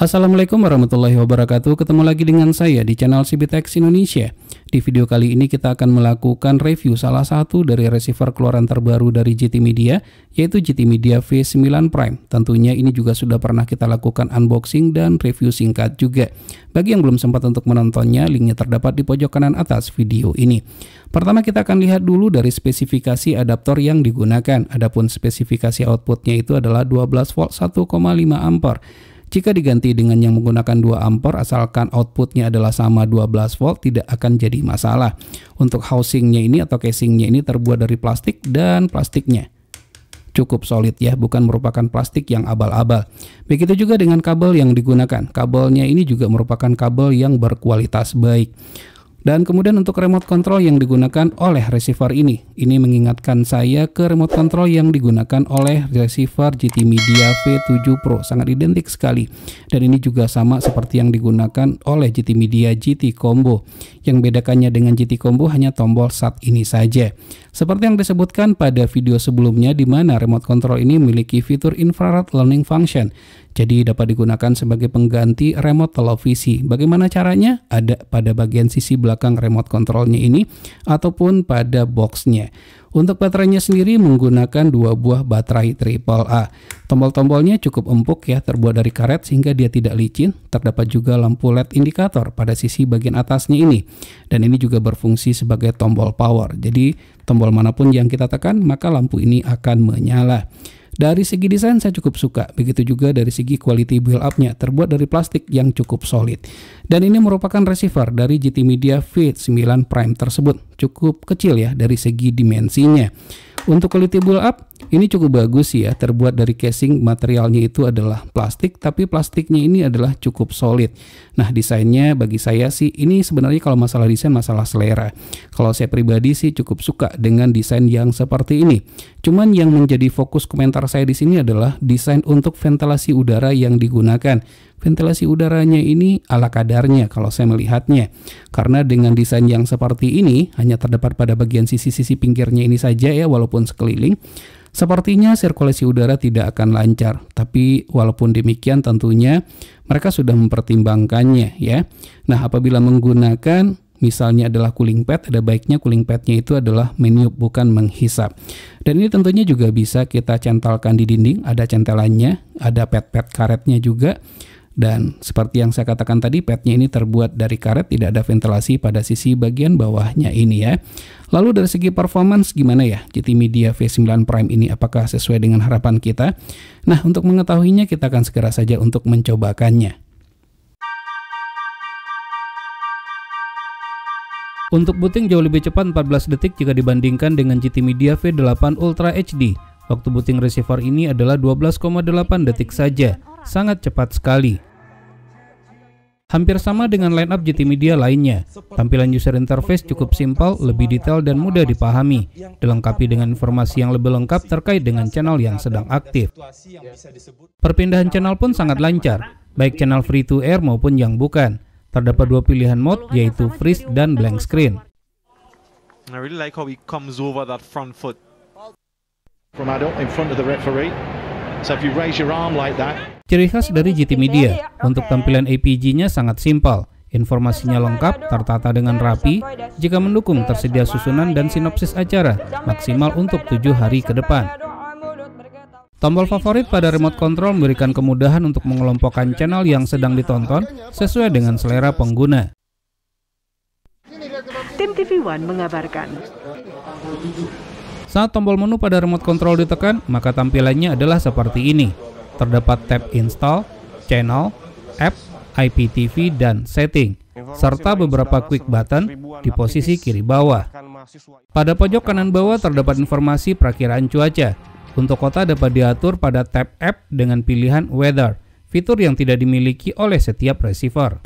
Assalamualaikum warahmatullahi wabarakatuh. Ketemu lagi dengan saya di channel CBTech Indonesia. Di video kali ini kita akan melakukan review salah satu dari receiver keluaran terbaru dari GT Media, yaitu GT Media V9 Prime. Tentunya ini juga sudah pernah kita lakukan unboxing dan review singkat juga. Bagi yang belum sempat untuk menontonnya, linknya terdapat di pojok kanan atas video ini. Pertama kita akan lihat dulu dari spesifikasi adaptor yang digunakan. Adapun spesifikasi outputnya itu adalah 12 volt 1,5 ampere. Jika diganti dengan yang menggunakan 2 ampere, asalkan outputnya adalah sama 12 volt, tidak akan jadi masalah. Untuk housingnya ini atau casingnya ini terbuat dari plastik dan plastiknya cukup solid ya, bukan merupakan plastik yang abal-abal. Begitu juga dengan kabel yang digunakan. Kabelnya ini juga merupakan kabel yang berkualitas baik. Dan kemudian untuk remote control yang digunakan oleh receiver ini mengingatkan saya ke remote control yang digunakan oleh receiver GT Media V7 Pro, sangat identik sekali. Dan ini juga sama seperti yang digunakan oleh GT Media GT Combo. Yang bedakannya dengan GT Combo hanya tombol SAT ini saja. Seperti yang disebutkan pada video sebelumnya, di mana remote control ini memiliki fitur infrared learning function. Jadi dapat digunakan sebagai pengganti remote televisi. Bagaimana caranya? Ada pada bagian sisi belakang remote controlnya ini ataupun pada boxnya. Untuk baterainya sendiri menggunakan 2 buah baterai AAA. Tombol-tombolnya cukup empuk ya, terbuat dari karet sehingga dia tidak licin. Terdapat juga lampu LED indikator pada sisi bagian atasnya ini. Dan ini juga berfungsi sebagai tombol power. Jadi tombol manapun yang kita tekan maka lampu ini akan menyala. Dari segi desain saya cukup suka, begitu juga dari segi quality build up-nya, terbuat dari plastik yang cukup solid. Dan ini merupakan receiver dari GT Media V9 Prime tersebut, cukup kecil ya dari segi dimensinya. Untuk quality build up ini cukup bagus ya, terbuat dari casing, materialnya itu adalah plastik, tapi plastiknya ini adalah cukup solid. Nah, desainnya bagi saya sih ini sebenarnya kalau masalah desain masalah selera. Kalau saya pribadi sih cukup suka dengan desain yang seperti ini. Cuman yang menjadi fokus komentar saya di sini adalah desain untuk ventilasi udara yang digunakan. Ventilasi udaranya ini ala kadarnya kalau saya melihatnya. Karena dengan desain yang seperti ini hanya terdapat pada bagian sisi-sisi pinggirnya ini saja ya, walaupun sekeliling. Sepertinya sirkulasi udara tidak akan lancar. Tapi walaupun demikian tentunya mereka sudah mempertimbangkannya ya. Nah, apabila menggunakan misalnya adalah cooling pad, ada baiknya cooling padnya itu adalah meniup bukan menghisap. Dan ini tentunya juga bisa kita centalkan di dinding, ada centelannya, ada pad-pad karetnya juga. Dan seperti yang saya katakan tadi, padnya ini terbuat dari karet, tidak ada ventilasi pada sisi bagian bawahnya ini ya. Lalu dari segi performance gimana ya GT Media V9 Prime ini, apakah sesuai dengan harapan kita? Nah, untuk mengetahuinya kita akan segera saja untuk mencobakannya. Untuk booting jauh lebih cepat 14 detik jika dibandingkan dengan GT Media V8 Ultra HD. Waktu booting receiver ini adalah 12,8 detik saja. Sangat cepat sekali. Hampir sama dengan lineup GT Media lainnya. Tampilan user interface cukup simpel, lebih detail dan mudah dipahami. Dilengkapi dengan informasi yang lebih lengkap terkait dengan channel yang sedang aktif. Perpindahan channel pun sangat lancar, baik channel free to air maupun yang bukan. Terdapat 2 pilihan mode, yaitu freeze dan blank screen. I really like how he comes over that front foot from adult in front of the referee. So if you raise your arm like that. Ciri khas dari GT Media, untuk tampilan APG-nya sangat simpel. Informasinya lengkap, tertata dengan rapi. Jika mendukung, tersedia susunan dan sinopsis acara, maksimal untuk 7 hari ke depan. Tombol favorit pada remote control memberikan kemudahan untuk mengelompokkan channel yang sedang ditonton sesuai dengan selera pengguna. Tim TV One mengabarkan. Saat tombol menu pada remote control ditekan, maka tampilannya adalah seperti ini. Terdapat tab Install, Channel, App, IPTV, dan Setting, serta beberapa quick button di posisi kiri bawah. Pada pojok kanan bawah terdapat informasi perakiraan cuaca. Untuk kota dapat diatur pada tab App dengan pilihan Weather, fitur yang tidak dimiliki oleh setiap receiver.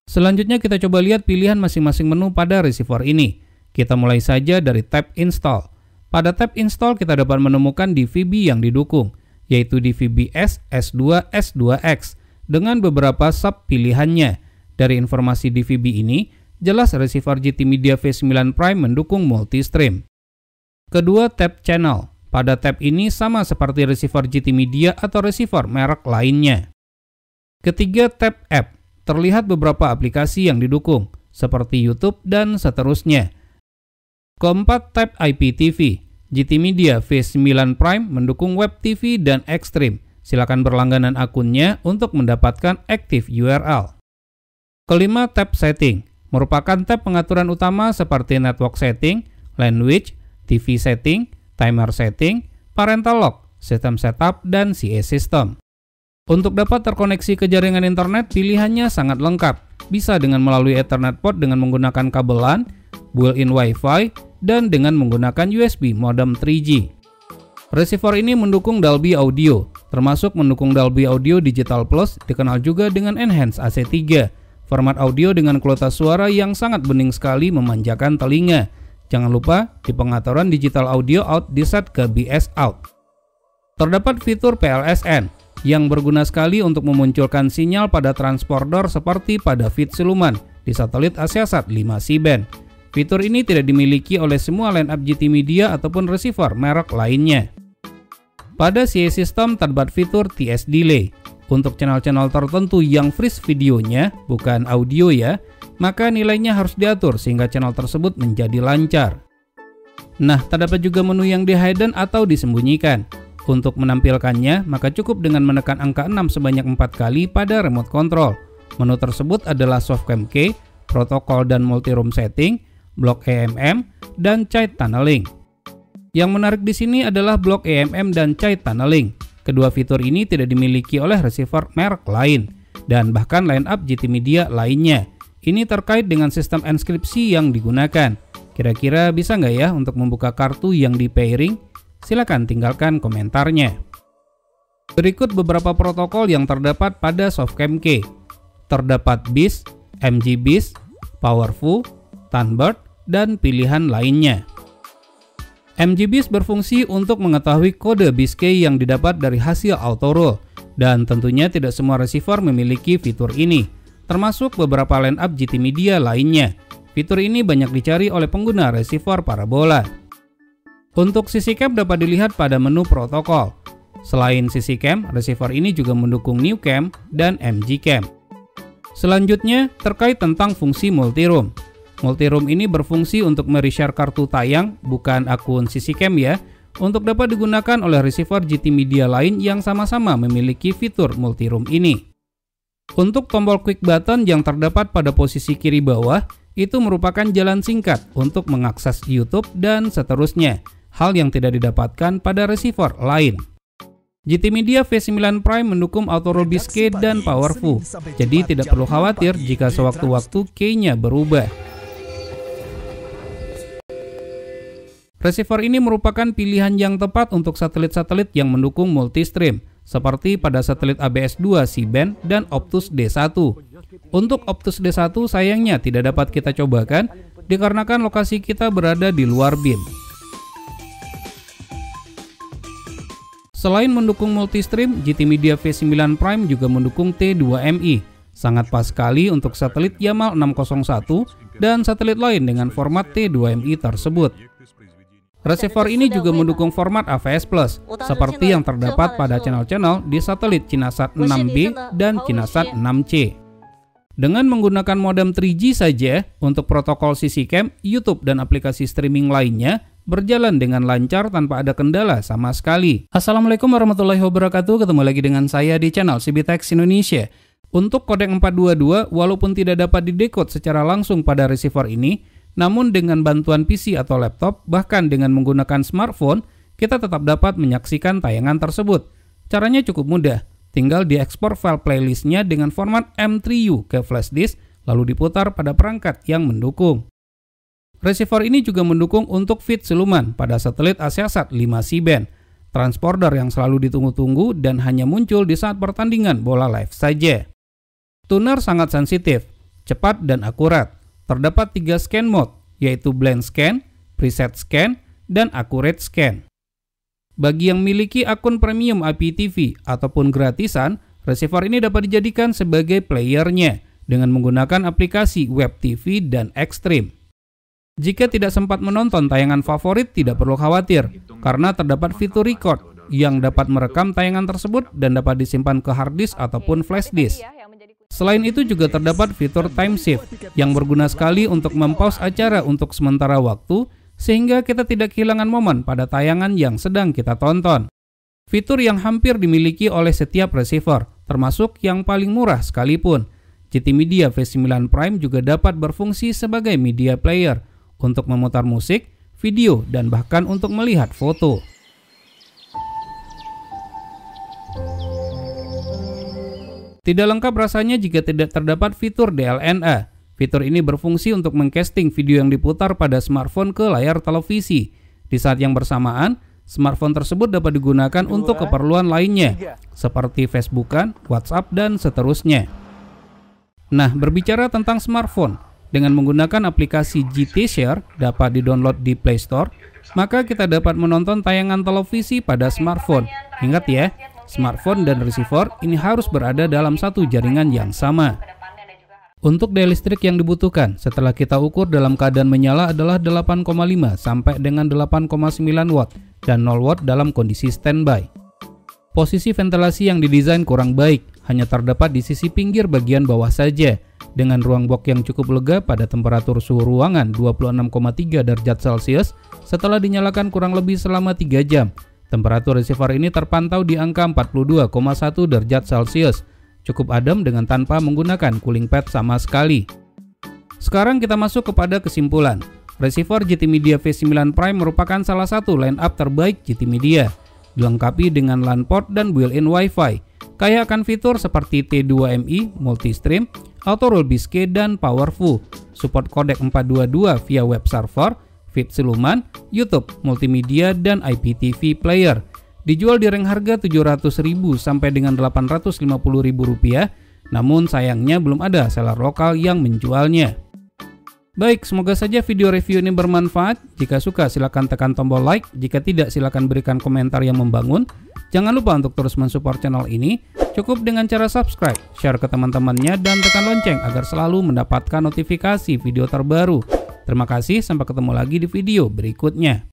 Selanjutnya kita coba lihat pilihan masing-masing menu pada receiver ini. Kita mulai saja dari tab Install. Pada tab Install kita dapat menemukan DVB yang didukung, yaitu DVB S, S2, S2X, dengan beberapa sub pilihannya. Dari informasi DVB ini, jelas receiver GT Media V9 Prime mendukung multi-stream. Kedua, tab Channel. Pada tab ini sama seperti receiver GT Media atau receiver merek lainnya. Ketiga, tab App. Terlihat beberapa aplikasi yang didukung, seperti YouTube dan seterusnya. Keempat, tab IPTV. GT Media V9 Prime mendukung Web TV dan Extreme. Silakan berlangganan akunnya untuk mendapatkan Active URL. Kelima, tab Setting. Merupakan tab pengaturan utama seperti Network Setting, Language, TV Setting, Timer Setting, Parental Lock, System Setup, dan CA System. Untuk dapat terkoneksi ke jaringan internet, pilihannya sangat lengkap. Bisa dengan melalui Ethernet port dengan menggunakan kabel LAN, built-in Wi-Fi, dan dengan menggunakan USB modem 3G. Receiver ini mendukung Dolby Audio, termasuk mendukung Dolby Audio Digital Plus, dikenal juga dengan Enhanced AC3. Format audio dengan kualitas suara yang sangat bening sekali memanjakan telinga. Jangan lupa di pengaturan digital audio out diset ke BS out. Terdapat fitur PLSN yang berguna sekali untuk memunculkan sinyal pada transponder seperti pada feed siluman di satelit Asiasat 5 C-band. Fitur ini tidak dimiliki oleh semua line-up GT Media ataupun receiver merek lainnya. Pada CA System terdapat fitur TS Delay. Untuk channel-channel tertentu yang freeze videonya, bukan audio ya, maka nilainya harus diatur sehingga channel tersebut menjadi lancar. Nah, terdapat juga menu yang di hidden atau disembunyikan. Untuk menampilkannya, maka cukup dengan menekan angka 6 sebanyak 4 kali pada remote control. Menu tersebut adalah Softcam Key, protokol dan multi-room setting, block AMM, dan child tunneling. Yang menarik di sini adalah block AMM dan child tunneling. Kedua fitur ini tidak dimiliki oleh receiver merek lain, dan bahkan line-up GT Media lainnya. Ini terkait dengan sistem enskripsi yang digunakan. Kira-kira bisa nggak ya untuk membuka kartu yang di pairing? Silakan tinggalkan komentarnya. Berikut beberapa protokol yang terdapat pada Softcam Key. Terdapat BIS, MG-BIS, Powerful, Thunderbird, dan pilihan lainnya. MG-BIS berfungsi untuk mengetahui kode BIS key yang didapat dari hasil auto-roll, dan tentunya tidak semua receiver memiliki fitur ini, termasuk beberapa line-up GT Media lainnya. Fitur ini banyak dicari oleh pengguna receiver parabola. Untuk CC Cam dapat dilihat pada menu protokol. Selain CC Cam, receiver ini juga mendukung New Cam dan MG Cam. Selanjutnya, terkait tentang fungsi multi-room. Multi-room ini berfungsi untuk mereshare kartu tayang, bukan akun CC Cam ya, untuk dapat digunakan oleh receiver GT Media lain yang sama-sama memiliki fitur multi-room ini. Untuk tombol quick button yang terdapat pada posisi kiri bawah, itu merupakan jalan singkat untuk mengakses YouTube dan seterusnya, hal yang tidak didapatkan pada receiver lain. GT Media V9 Prime mendukung auto-roll BIS key dan Powerful, jadi tidak perlu khawatir jika sewaktu-waktu key-nya berubah. Receiver ini merupakan pilihan yang tepat untuk satelit-satelit yang mendukung multi-stream, seperti pada satelit ABS-2 C-band dan Optus D1. Untuk Optus D1 sayangnya tidak dapat kita cobakan, dikarenakan lokasi kita berada di luar BIM. Selain mendukung multi-stream, GT Media V9 Prime juga mendukung T2MI. Sangat pas sekali untuk satelit Yamal 601 dan satelit lain dengan format T2MI tersebut. Receiver ini juga mendukung format AVS Plus, seperti yang terdapat pada channel-channel di satelit Cinasat 6B dan Cinasat 6C. Dengan menggunakan modem 3G saja, untuk protokol CC Cam, YouTube dan aplikasi streaming lainnya berjalan dengan lancar tanpa ada kendala sama sekali. Assalamualaikum warahmatullahi wabarakatuh, ketemu lagi dengan saya di channel CBTech Indonesia. Untuk kodek 422, walaupun tidak dapat didekode secara langsung pada receiver ini, namun dengan bantuan PC atau laptop, bahkan dengan menggunakan smartphone, kita tetap dapat menyaksikan tayangan tersebut. Caranya cukup mudah, tinggal diekspor file playlistnya dengan format M3U ke flash disk, lalu diputar pada perangkat yang mendukung. Receiver ini juga mendukung untuk feed siluman pada satelit Asiasat 5 C-band, transponder yang selalu ditunggu-tunggu dan hanya muncul di saat pertandingan bola live saja. Tuner sangat sensitif, cepat dan akurat. Terdapat 3 scan mode, yaitu Blend Scan, Preset Scan, dan Accurate Scan. Bagi yang memiliki akun premium IPTV ataupun gratisan, receiver ini dapat dijadikan sebagai playernya dengan menggunakan aplikasi Web TV dan Extreme. Jika tidak sempat menonton tayangan favorit, tidak perlu khawatir, karena terdapat fitur record yang dapat merekam tayangan tersebut dan dapat disimpan ke hard disk ataupun flash disk. Selain itu juga terdapat fitur time shift yang berguna sekali untuk mempause acara untuk sementara waktu, sehingga kita tidak kehilangan momen pada tayangan yang sedang kita tonton. Fitur yang hampir dimiliki oleh setiap receiver, termasuk yang paling murah sekalipun. GT Media V9 Prime juga dapat berfungsi sebagai media player untuk memutar musik, video, dan bahkan untuk melihat foto. Tidak lengkap rasanya jika tidak terdapat fitur DLNA. Fitur ini berfungsi untuk mengcasting video yang diputar pada smartphone ke layar televisi. Di saat yang bersamaan, smartphone tersebut dapat digunakan untuk keperluan lainnya, seperti Facebookan, WhatsApp, dan seterusnya. Nah, berbicara tentang smartphone, dengan menggunakan aplikasi GT Share dapat di-download di Play Store, maka kita dapat menonton tayangan televisi pada smartphone. Ingat ya, smartphone dan receiver ini harus berada dalam satu jaringan yang sama. Untuk daya listrik yang dibutuhkan setelah kita ukur dalam keadaan menyala adalah 8,5 sampai dengan 8,9 watt dan 0 watt dalam kondisi standby. Posisi ventilasi yang didesain kurang baik, hanya terdapat di sisi pinggir bagian bawah saja, dengan ruang box yang cukup lega pada temperatur suhu ruangan 26,3 derajat Celcius setelah dinyalakan kurang lebih selama 3 jam. Temperatur receiver ini terpantau di angka 42,1 derajat Celcius, cukup adem dengan tanpa menggunakan cooling pad sama sekali. Sekarang kita masuk kepada kesimpulan. Receiver GT Media V9 Prime merupakan salah satu line-up terbaik GT Media, dilengkapi dengan LAN port dan built-in Wi-Fi. Kaya akan fitur seperti T2MI, multi-stream, auto roll biscuit, dan powerful. Support kodek 422 via web server, feed siluman, YouTube, multimedia, dan IPTV player. Dijual di rang harga Rp700.000 sampai dengan Rp850.000, namun sayangnya belum ada seller lokal yang menjualnya. Baik, semoga saja video review ini bermanfaat. Jika suka silakan tekan tombol like, jika tidak silakan berikan komentar yang membangun. Jangan lupa untuk terus mensupport channel ini, cukup dengan cara subscribe, share ke teman-temannya, dan tekan lonceng agar selalu mendapatkan notifikasi video terbaru. Terima kasih, sampai ketemu lagi di video berikutnya.